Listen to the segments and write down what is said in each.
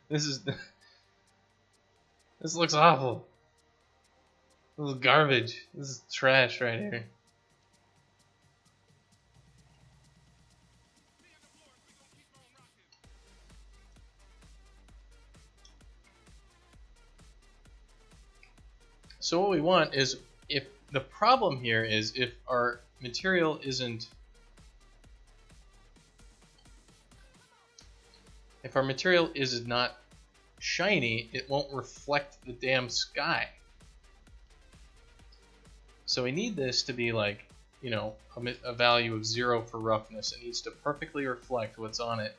This looks awful. This is garbage. This is trash right here. So what we want is, if the problem here is if our material isn't, if our material is not shiny, it won't reflect the damn sky. So we need this to be like, you know, a value of 0 for roughness. It needs to perfectly reflect what's on it.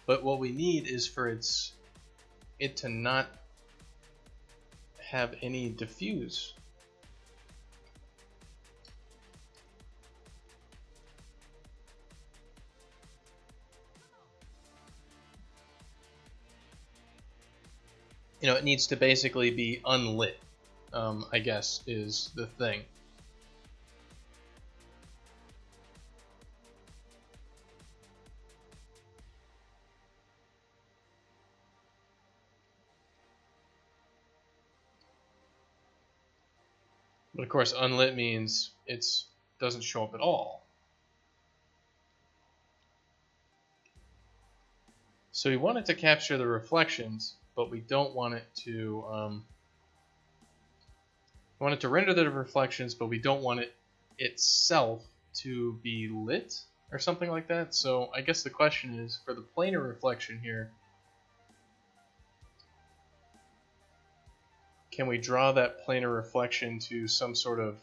But what we need is for it to not have any diffuse. You know, it needs to basically be unlit, I guess, is the thing. But of course, unlit means it doesn't show up at all. So we want it to capture the reflections, but we don't want it to we want it to render the reflections, but we don't want it itself to be lit or something like that. So I guess the question is, for the planar reflection here, can we draw that planar reflection to some sort of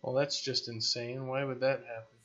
well, that's just insane. Why would that happen?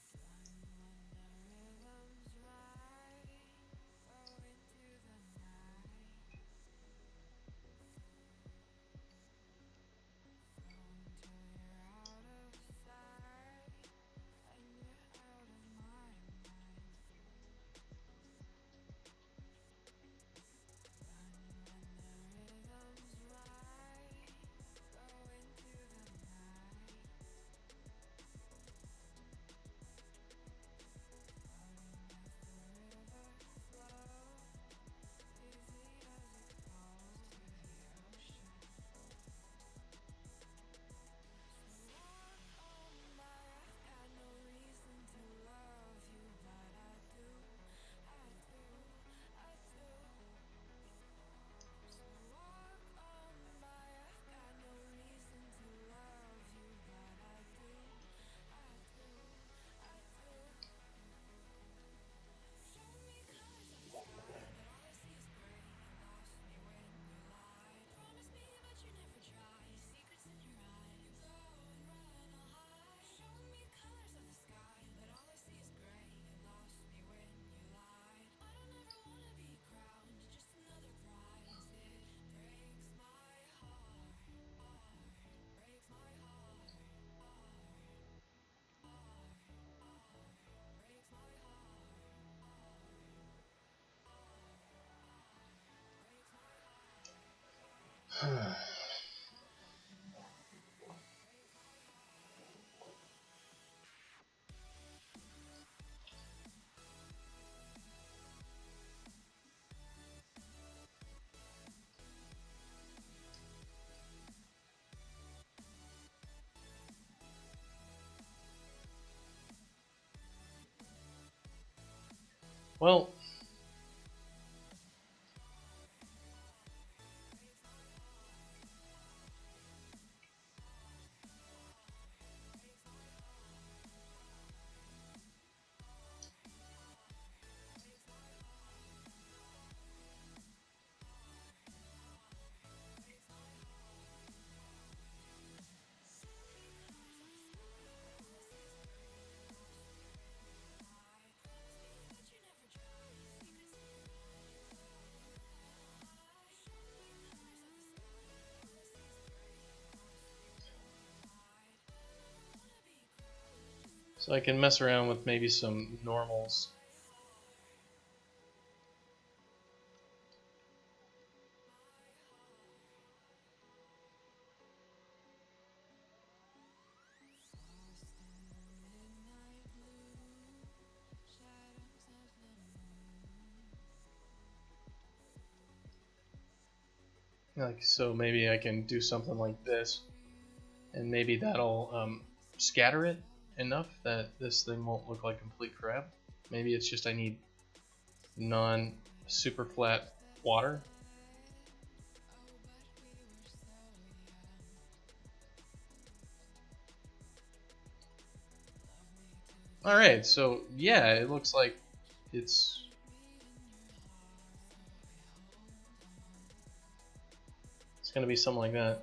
Well, so I can mess around with maybe some normals. Like, so maybe I can do something like this, and maybe that'll scatter it enough that this thing won't look like complete crap. Maybe it's just I need non-super flat water. All right, so yeah, it looks like it's gonna be something like that.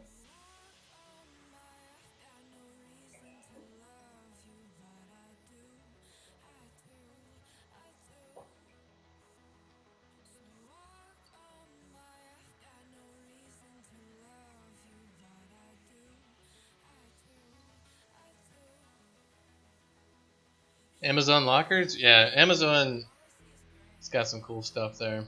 Amazon lockers, yeah, Amazon. It's got some cool stuff there.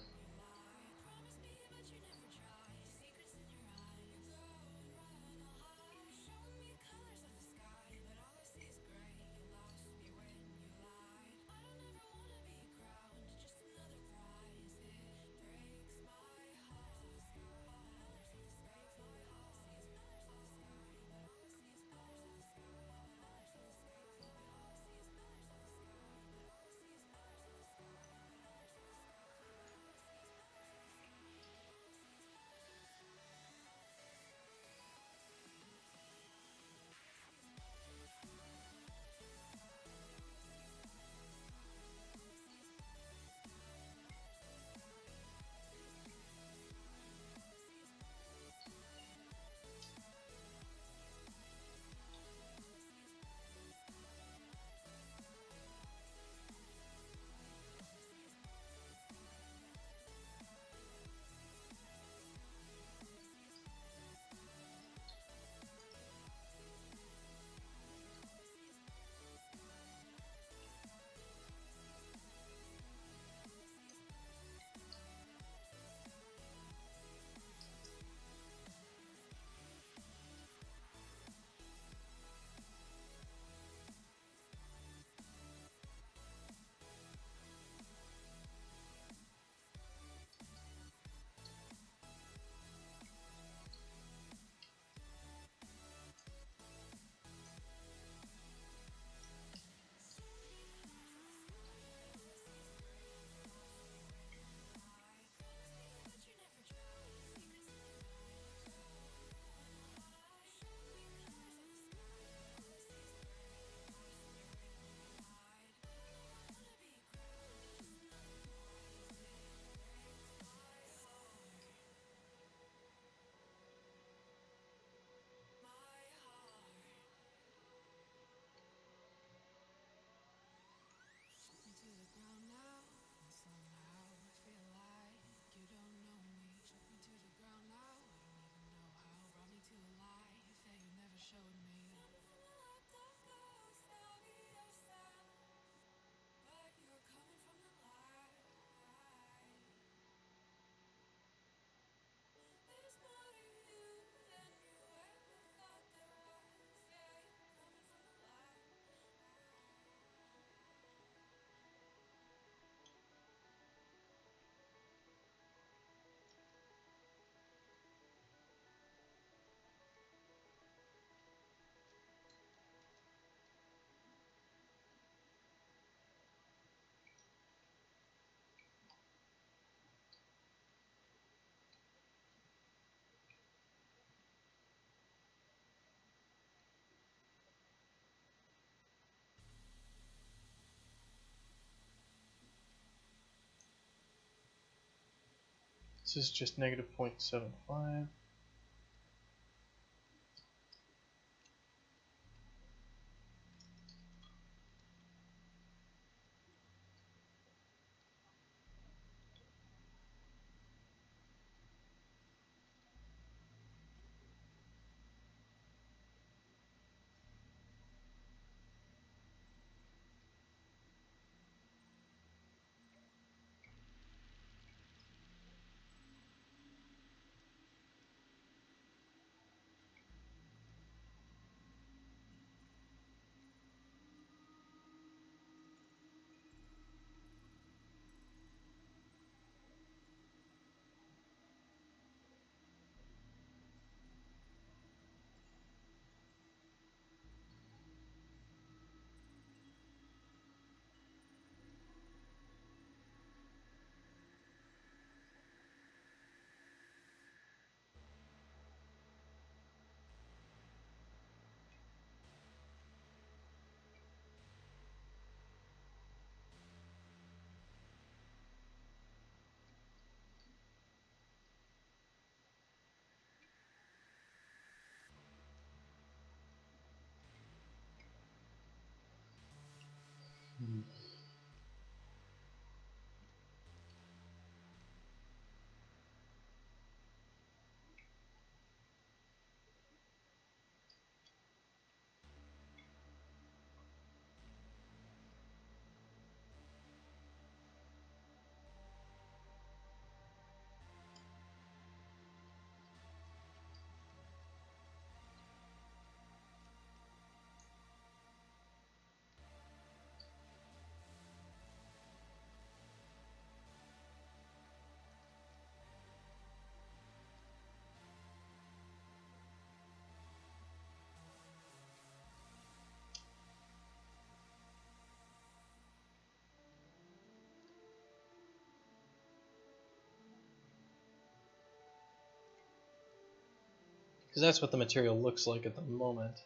This is just negative 0.75. Because that's what the material looks like at the moment.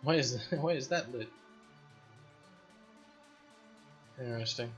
Why is that lit? Interesting.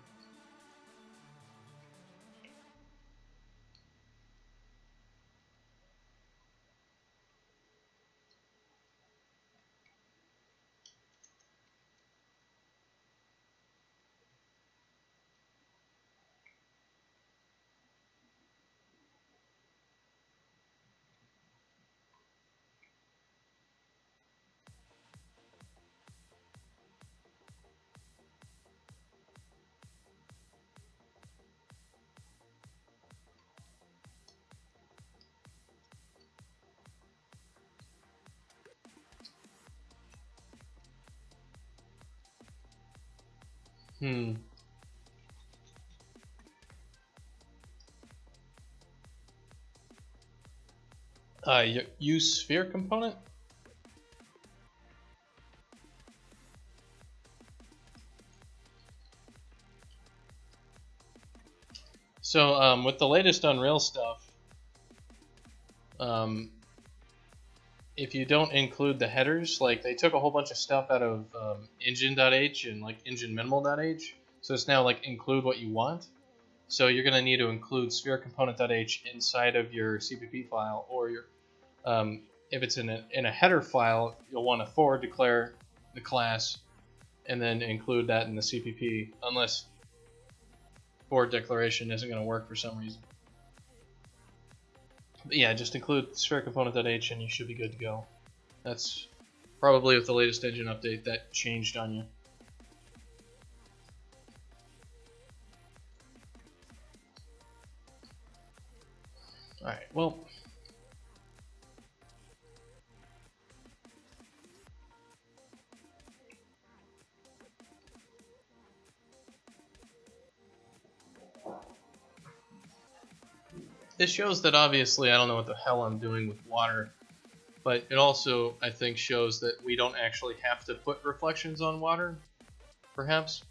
Use sphere component? So with the latest Unreal stuff, if you don't include the headers, like they took a whole bunch of stuff out of engine.h and like engineminimal.h, so it's now like include what you want. So you're going to need to include sphere-component.h inside of your CPP file, or your if it's in a header file, you'll want to forward declare the class and then include that in the CPP, unless forward declaration isn't going to work for some reason. But yeah, just include sphere component.h and you should be good to go. That's probably with the latest engine update that changed on you. Alright, well, this shows that obviously I don't know what the hell I'm doing with water, but it also, I think, shows that we don't actually have to put reflections on water, perhaps.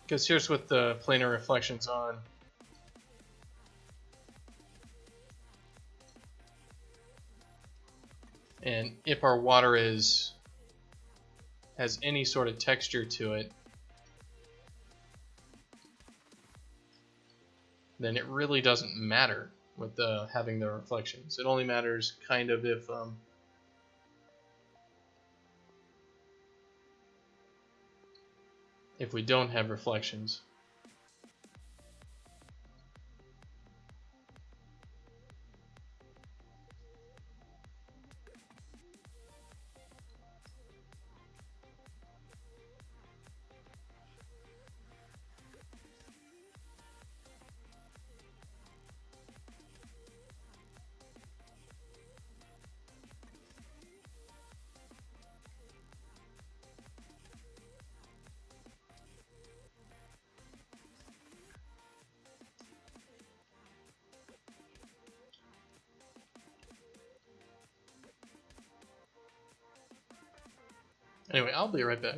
Because here's with the planar reflections on. And if our water has any sort of texture to it, then it really doesn't matter with having the reflections. It only matters kind of if we don't have reflections. Anyway, I'll be right back.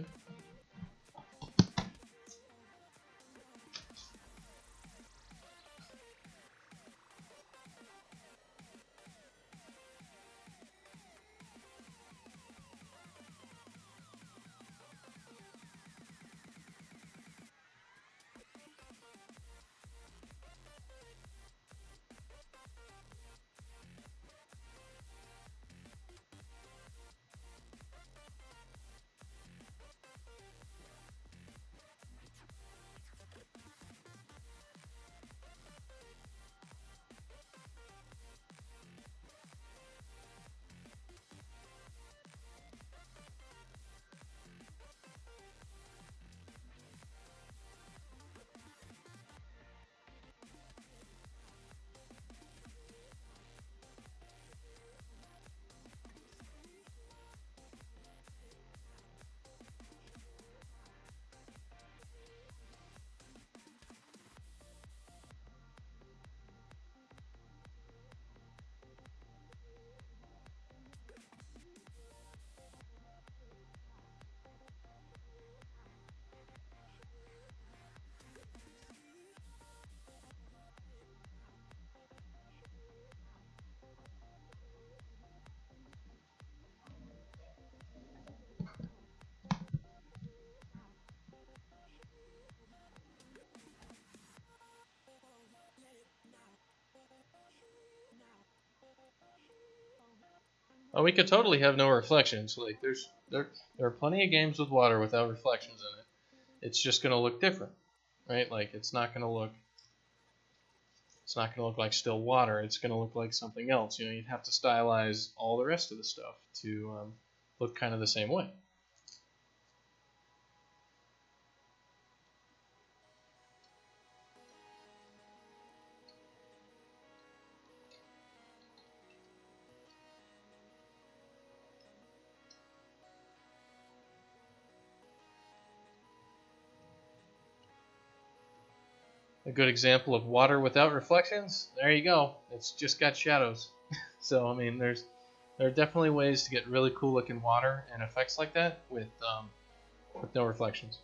Oh, we could totally have no reflections. Like there are plenty of games with water without reflections in it. It's just gonna look different, right? Like it's not gonna look like still water. It's gonna look like something else. You know, you'd have to stylize all the rest of the stuff to look kind of the same way. A good example of water without reflections, there you go. It's just got shadows. So I mean, there are definitely ways to get really cool looking water and effects like that with no reflections.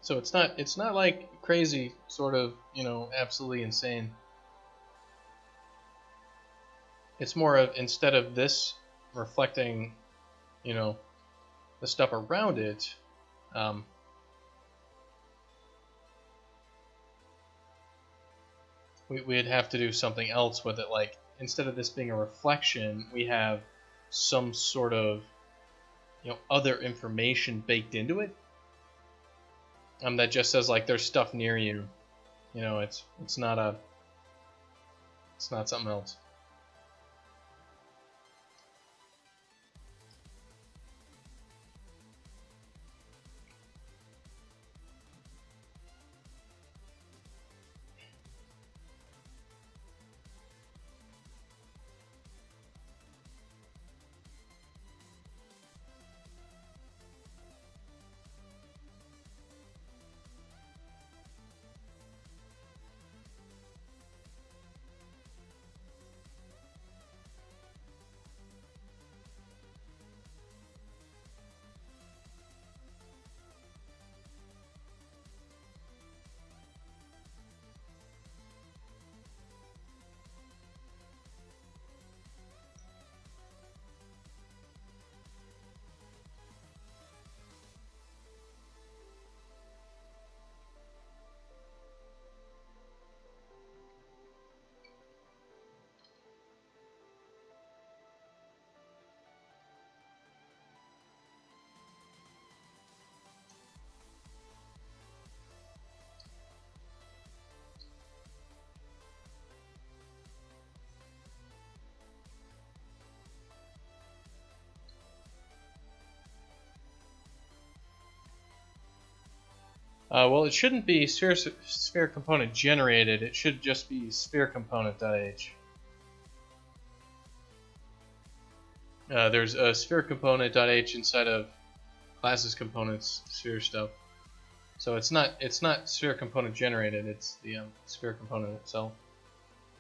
So it's not like crazy, sort of, absolutely insane. It's more of, instead of this reflecting, you know, the stuff around it, um, we'd have to do something else with it. Like, instead of this being a reflection, we have some sort of, other information baked into it. That just says, like, there's stuff near you. It's not something else. Well, it shouldn't be sphere component generated. It should just be sphere component.h. There's a sphere component.h inside of classes components sphere stuff. So it's not sphere component generated. It's the sphere component itself,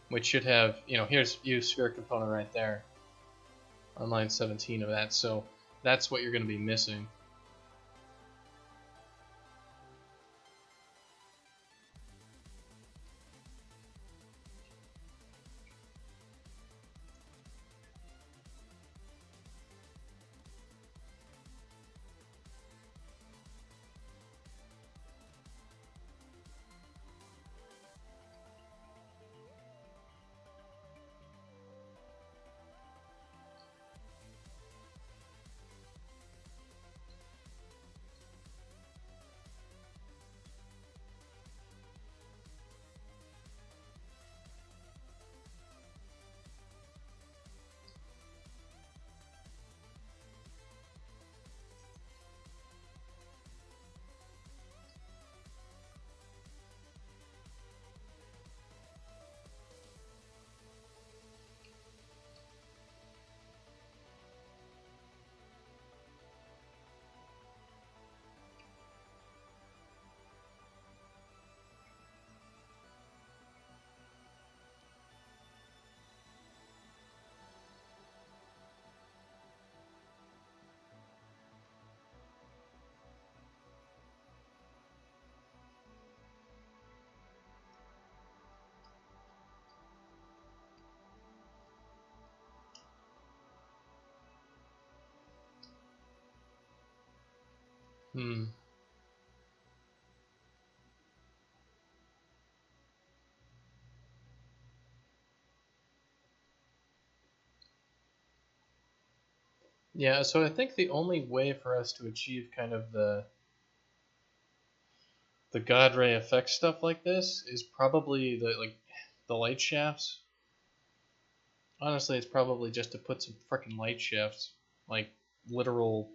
which should have, here's use sphere component right there on line 17 of that. So that's what you're going to be missing. Hmm. Yeah, so I think the only way for us to achieve kind of the God ray effect stuff like this is probably the light shafts. Honestly, it's probably just to put some freaking light shafts, like literal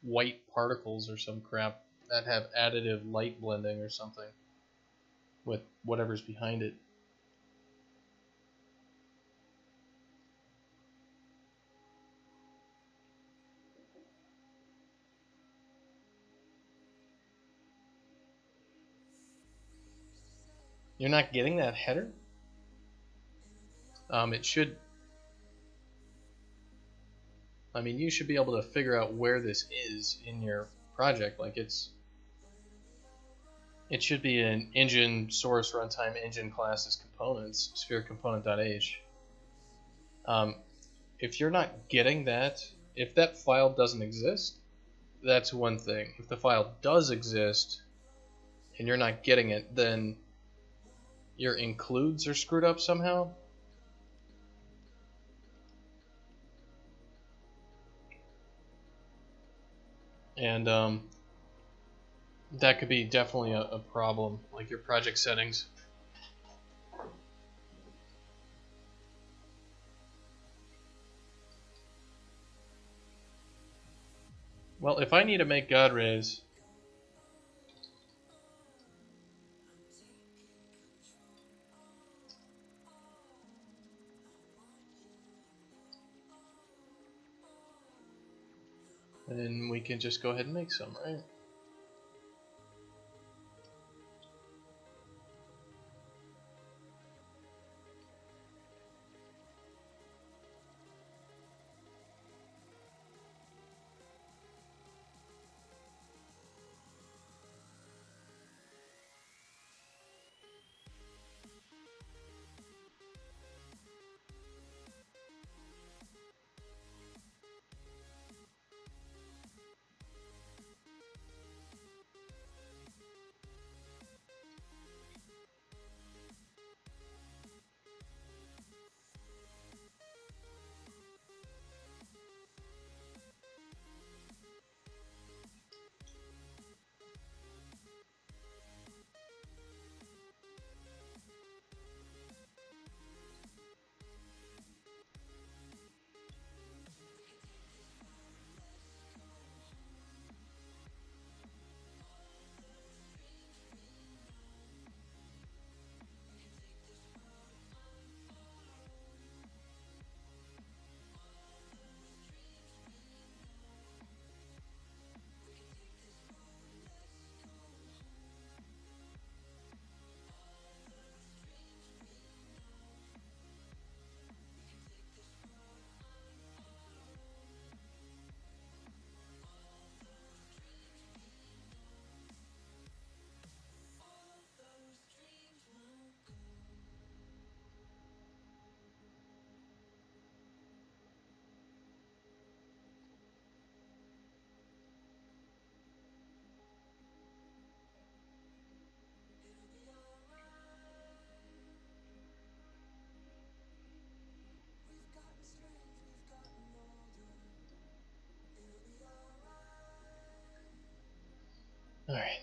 white particles or some crap that have additive light blending or something with whatever's behind it. You're not getting that header? It should. I mean, you should be able to figure out where this is in your project. Like, it's It should be an engine source runtime engine classes components, sphere component.h. If you're not getting that, if that file doesn't exist, that's one thing. If the file does exist and you're not getting it, then your includes are screwed up somehow. And that could be definitely a problem, like your project settings. Well, if I need to make God rays, then we can just go ahead and make some, right? Alright.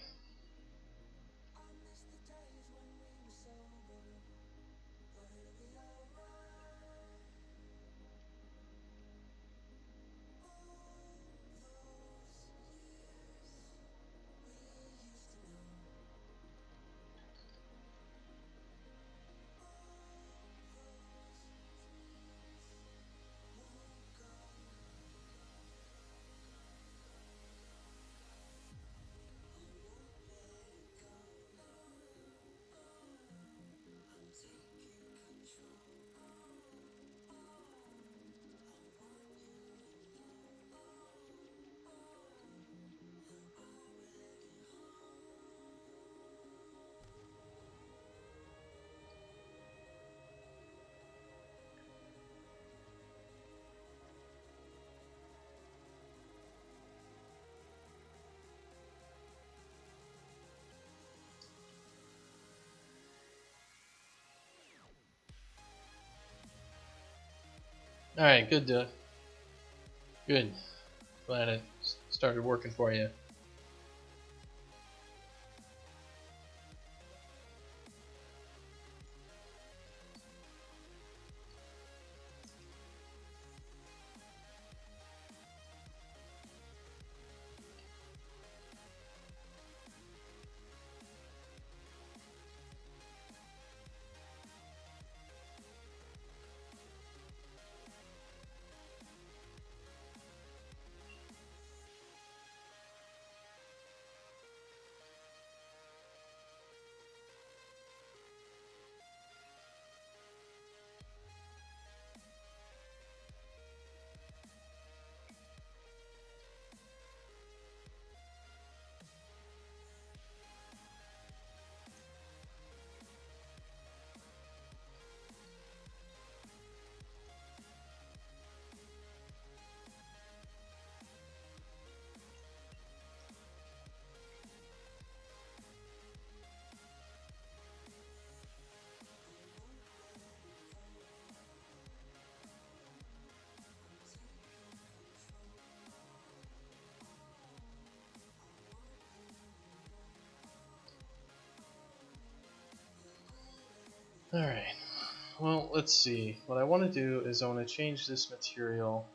Alright, good. Good. Glad it started working for you. Alright, well, let's see. What I want to do is I want to change this material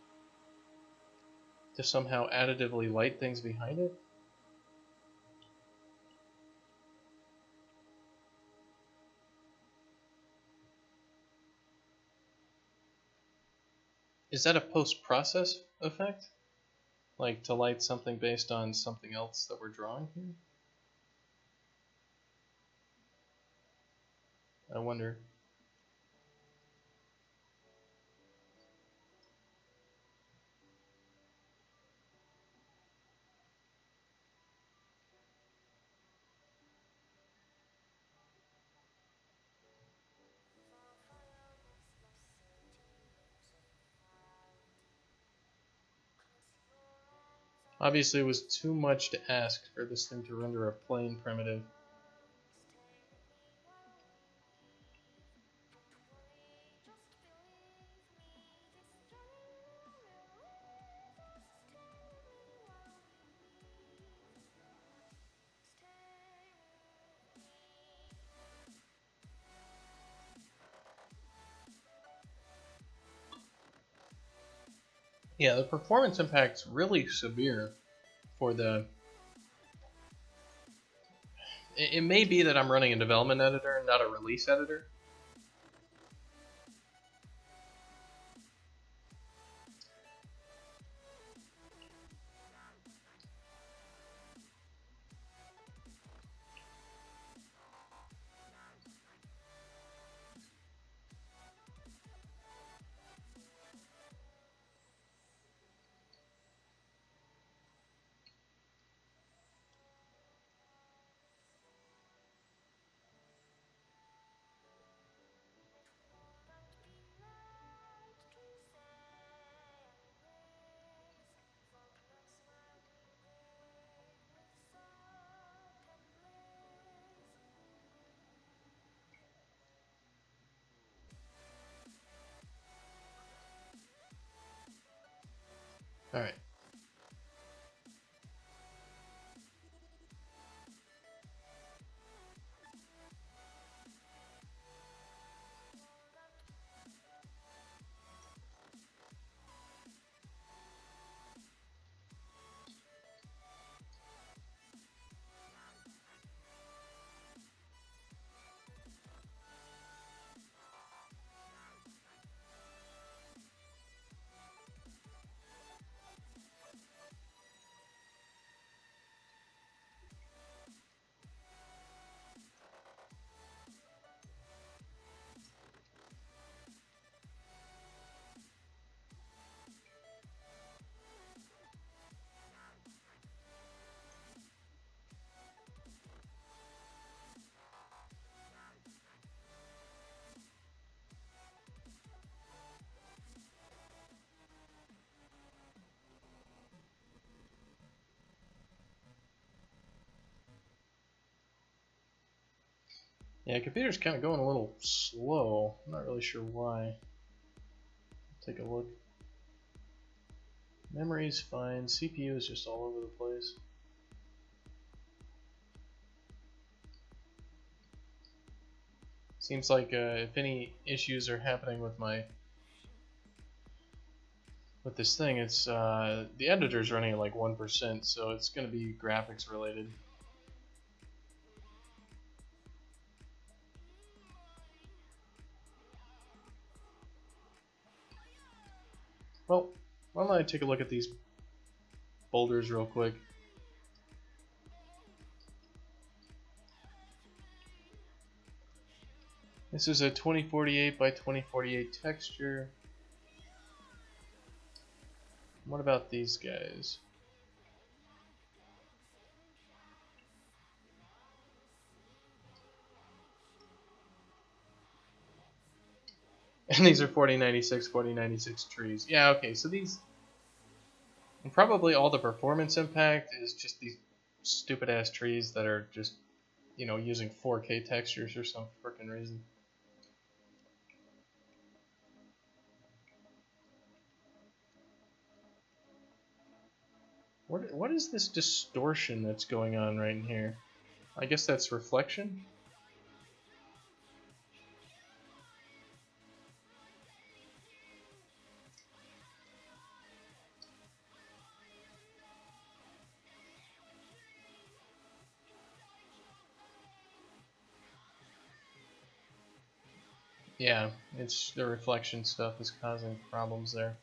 to somehow additively light things behind it. Is that a post-process effect? Like to light something based on something else that we're drawing here? I wonder. Obviously, it was too much to ask for this thing to render a plain primitive. Yeah, the performance impact's really severe for the... It may be that I'm running a development editor, not a release editor. Alright. Yeah, computer's kind of going a little slow. I'm not really sure why. Take a look. Memory's fine. CPU is just all over the place. Seems like if any issues are happening with this thing, it's the editor's running at like 1%, so it's going to be graphics related. Well, why don't I take a look at these boulders real quick. This is a 2048 by 2048 texture. What about these guys? And these are 4096, 4096 trees. Yeah, okay, so these... And probably all the performance impact is just these stupid ass trees that are just, you know, using 4K textures or some freaking reason. What is this distortion that's going on right in here? I guess that's reflection? Yeah, it's the reflection stuff is causing problems there.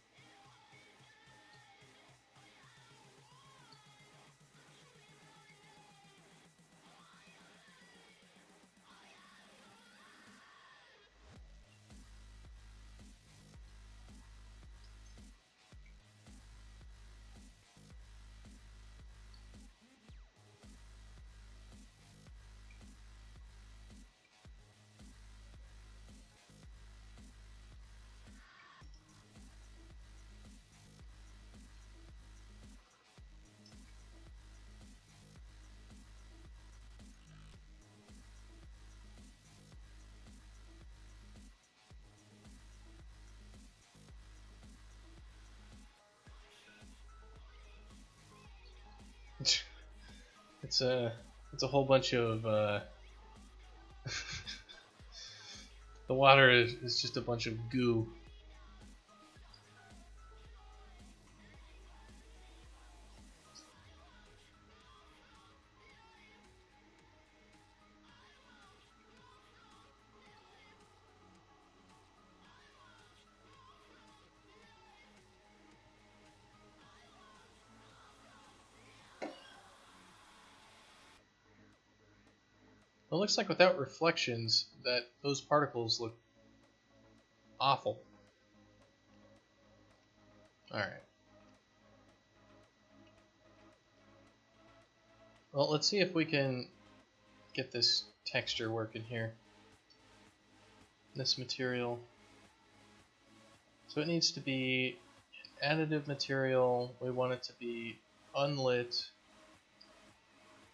It's a it's a whole bunch of the water is just a bunch of goo. It looks like without reflections that those particles look awful. Alright. Well, let's see if we can get this texture working here. This material. So it needs to be additive material. We want it to be unlit.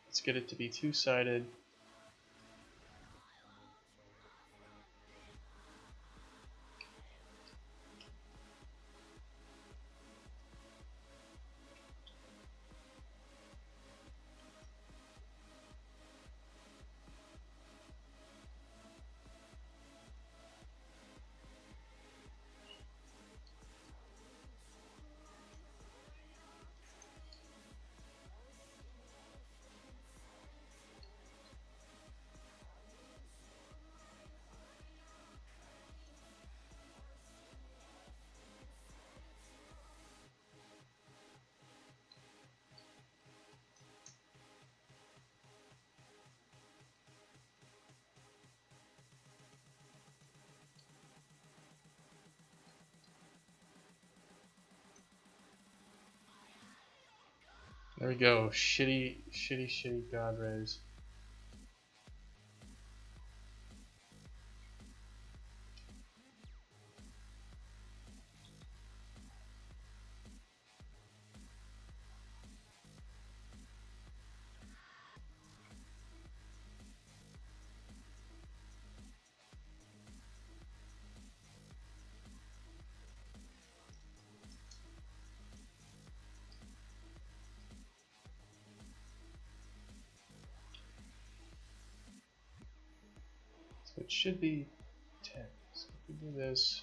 Let's get it to be two-sided. There we go. Shitty God rays. So it should be 10. So if we do this.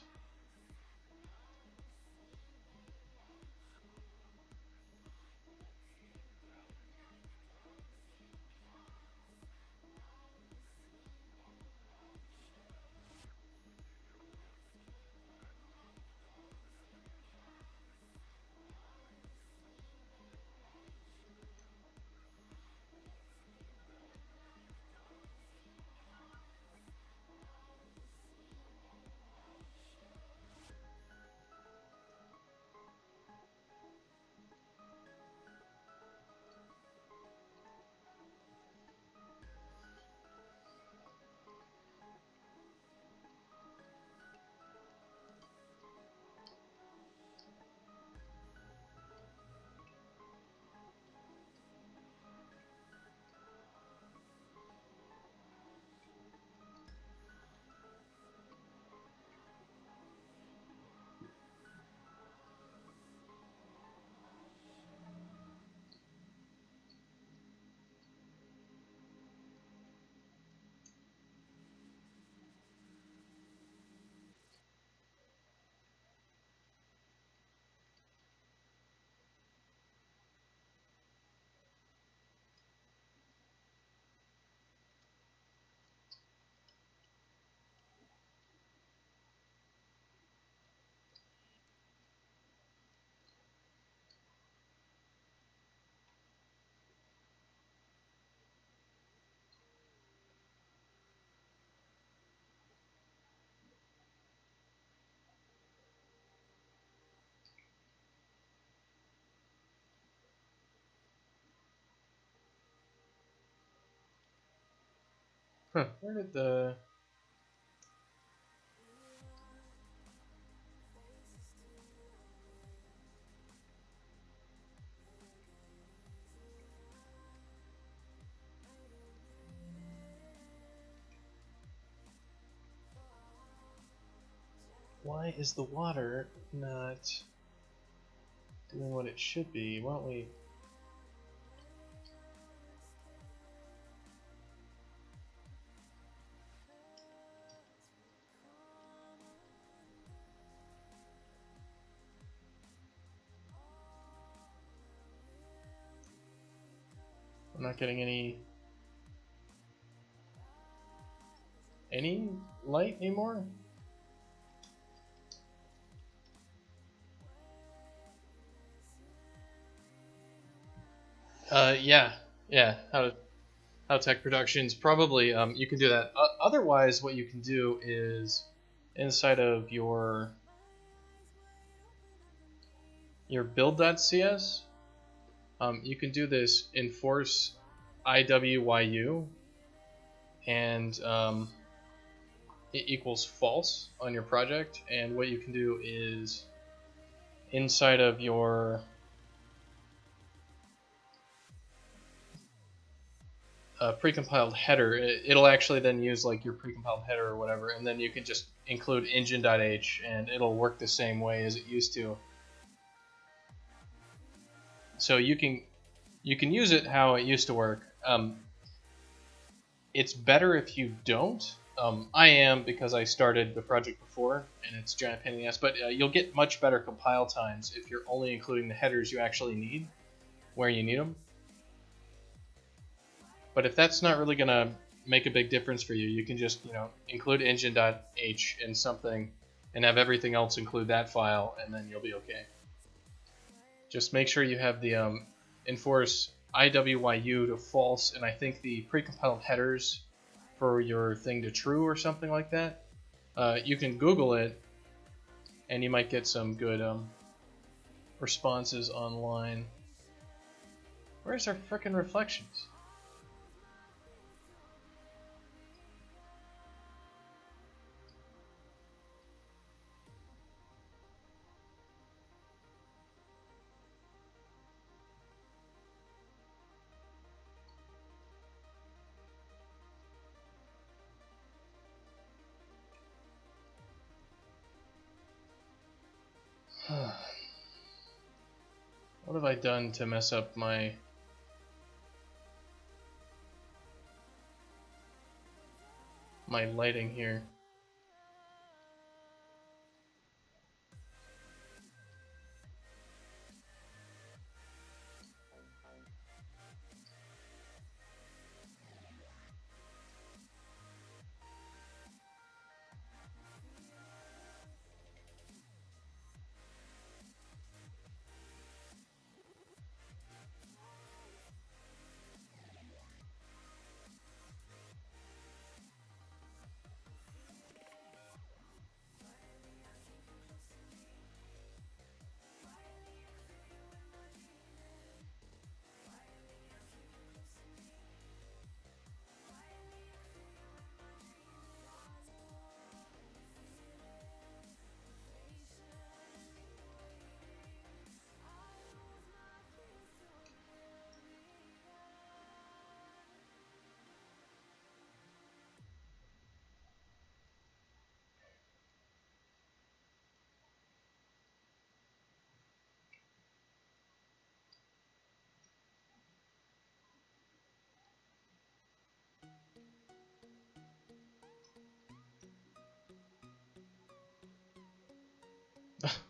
Huh, where did the... Why is the water not doing what it should be? Why don't we... I'm not getting any light anymore? Yeah. How tech productions probably you can do that. Otherwise, what you can do is inside of your build.cs, you can do this enforce IWYU, and it equals false on your project. And what you can do is inside of your precompiled header, it'll actually then use like your precompiled header or whatever, and then you can just include engine.h and it'll work the same way as it used to. So you can use it how it used to work. It's better if you don't. I am, because I started the project before and it's a giant pain in the ass, but you'll get much better compile times if you're only including the headers you actually need where you need them. But if that's not really gonna make a big difference for you, you can just include engine.h in something and have everything else include that file, and then you'll be okay. Just make sure you have the enforce IWYU to false, and I think the precompiled headers for your thing to true or something like that. You can Google it, and you might get some good responses online. Where's our frickin' reflections? What have I done to mess up my lighting here?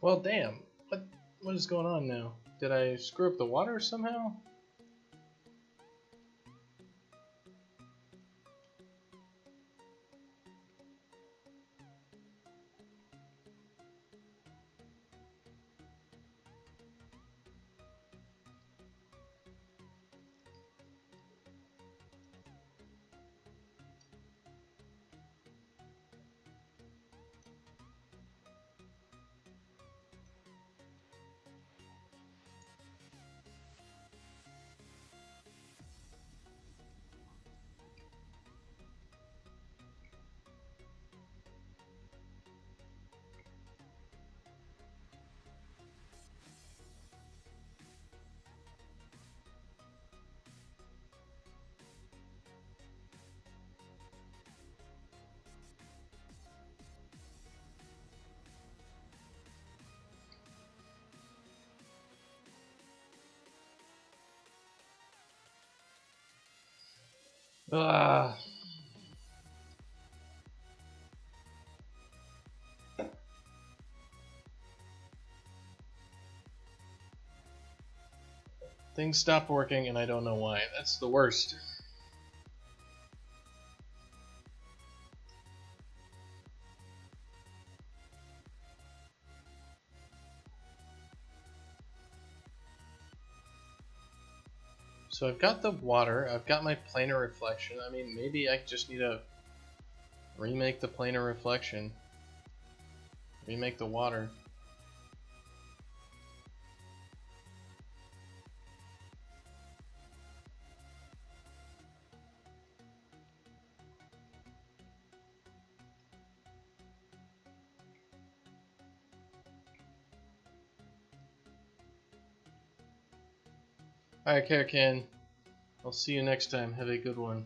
Well, damn. What is going on now? Did I screw up the water somehow? Ah. Things stopped working and I don't know why. That's the worst. So I've got the water, I've got my planar reflection. I mean, maybe I just need to remake the planar reflection. Remake the water. Alright, Karakan. I'll see you next time. Have a good one.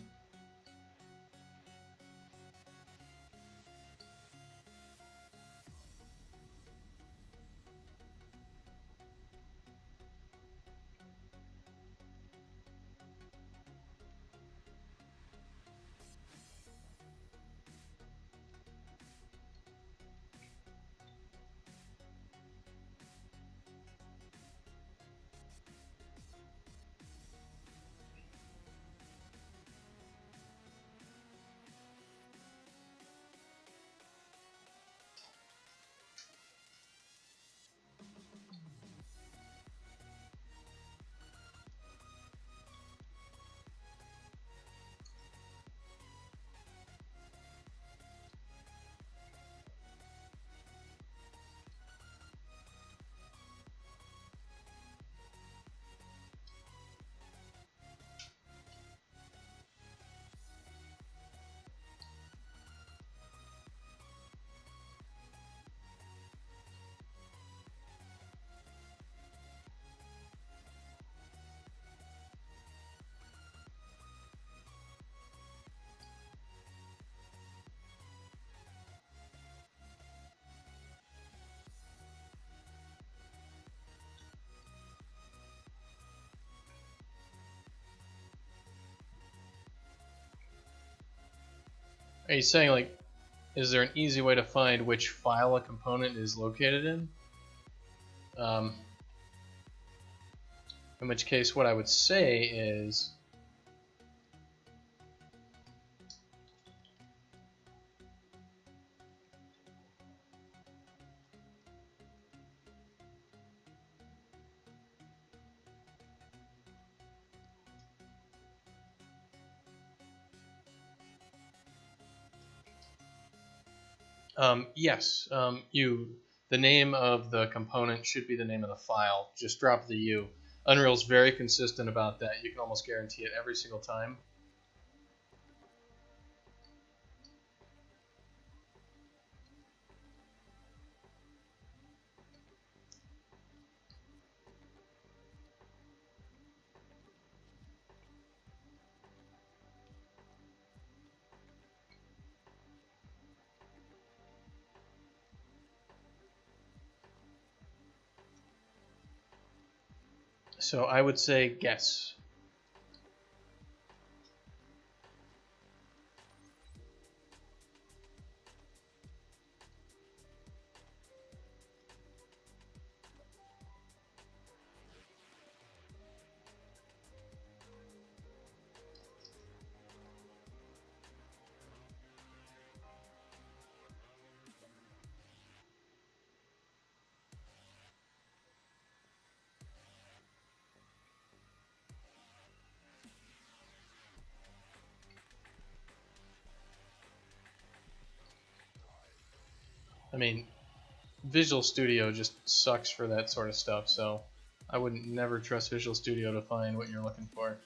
Are you saying, like, is there an easy way to find which file a component is located in? Um, in which case, what I would say is, yes, the name of the component should be the name of the file. Just drop the U. Unreal's very consistent about that. You can almost guarantee it every single time. So I would say guess. I mean, Visual Studio just sucks for that sort of stuff, so I would never trust Visual Studio to find what you're looking for.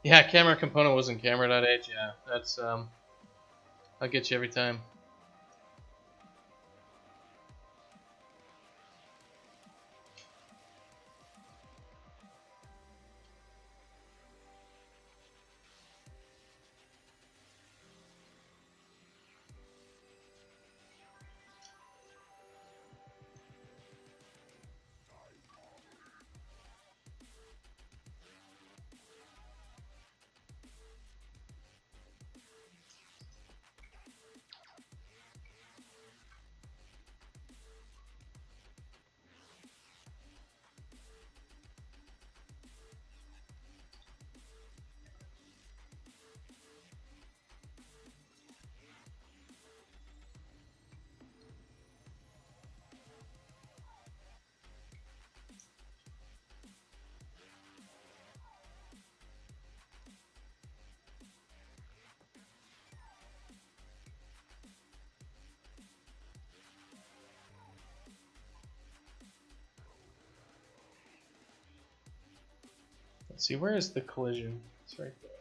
Yeah, camera component wasn't camera.h. Yeah, that's I'll get you every time. Let's see, where is the collision? It's right there.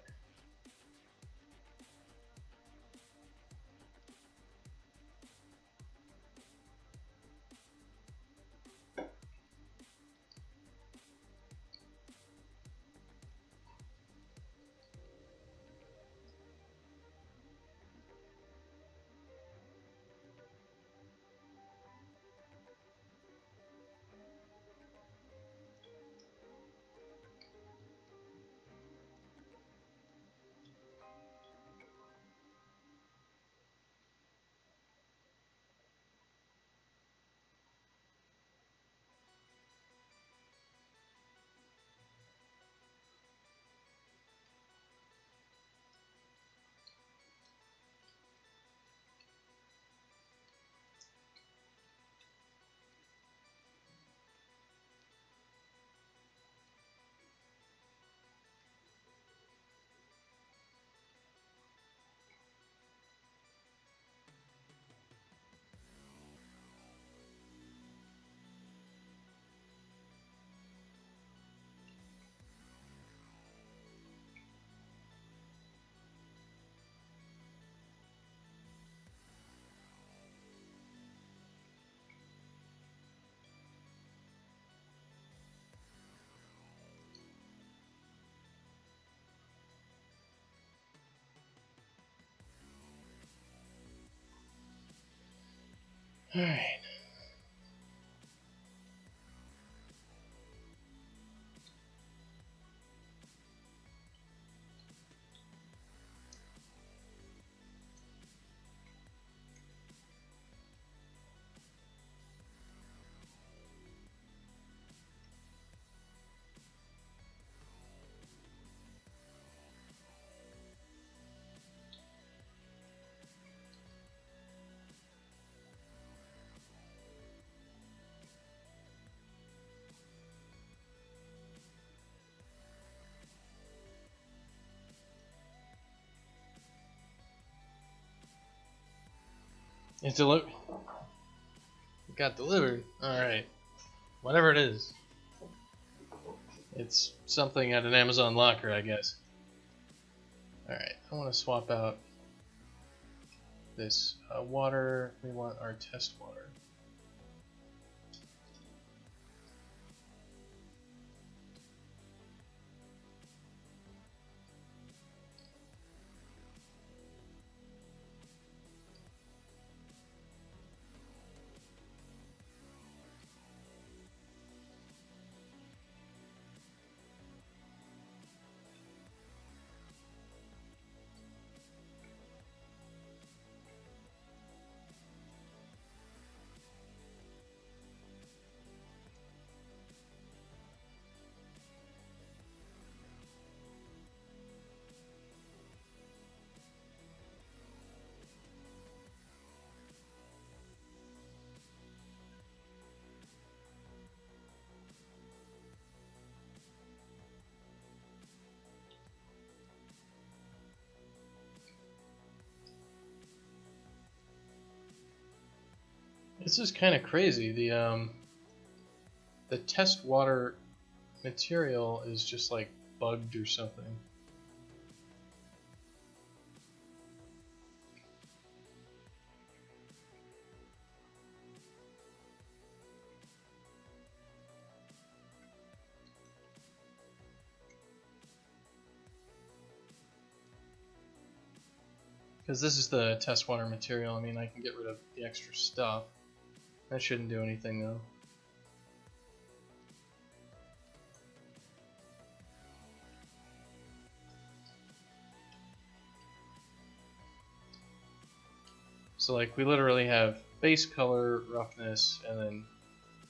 Alright. It got delivered. Alright. Whatever it is. It's something at an Amazon locker, I guess. Alright, I want to swap out this water. We want our test water. This is kind of crazy. The test water material is just like bugged or something. Because this is the test water material, I mean, I can get rid of the extra stuff. That shouldn't do anything though. So like we literally have base color, roughness, and then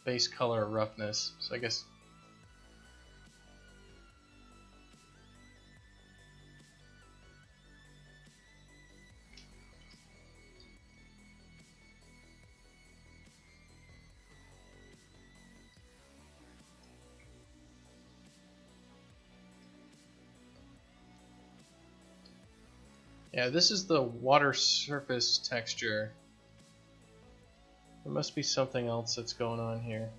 base color, roughness. So I guess yeah, this is the water surface texture. There must be something else that's going on here.